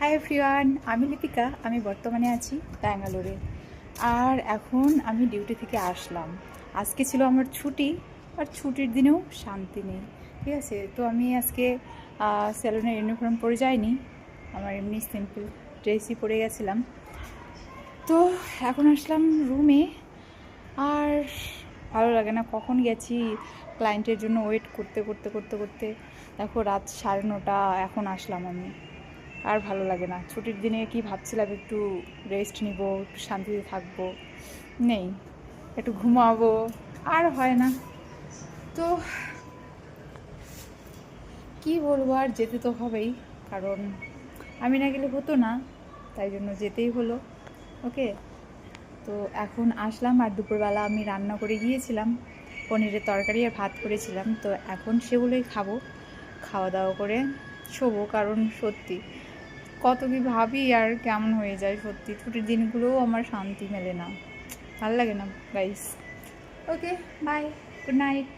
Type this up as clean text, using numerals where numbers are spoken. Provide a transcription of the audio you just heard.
Hi everyone, আমি লিপিকা। আমি বর্তমানে আছি ব্যাঙ্গালোরে। আর এখন আমি ডিউটি থেকে আসলাম। আজকে ছিল আমার ছুটি, আর ছুটির দিনেও শান্তি নেই। ঠিক আছে, তো আমি আজকে স্যালুনের ইউনিফর্ম পরে যাইনি, আমার এমনি সিম্পল ড্রেসই পরে গেছিলাম। তো এখন আসলাম রুমে। আর ভালো লাগে না, কখন গেছি ক্লায়েন্টের জন্য ওয়েট করতে করতে করতে করতে দেখো রাত 9:30, এখন আসলাম আমি। আর ভালো লাগে না। ছুটির দিনে কি ভাবছিলাম একটু রেস্ট নিব, একটু শান্তিতে থাকবো, নেই, একটু ঘুমাবো, আর হয় না। তো কি বলবো, আর যেতে তো হবেই, কারণ আমি না গেলে হতো না, তাই জন্য যেতেই হলো। ওকে, তো এখন আসলাম। আর দুপুরবেলা আমি রান্না করে গিয়েছিলাম, পনিরের তরকারি আর ভাত করেছিলাম, তো এখন সেগুলোই খাবো। খাওয়া দাওয়া করে শোবো, কারণ সত্যি কত কি ভাবি আর কেমন হয়ে যায়। সত্যি ছুটির দিনগুলোও আমার শান্তি মেলে না, ভালো লাগে না guys. Okay, bye, good night.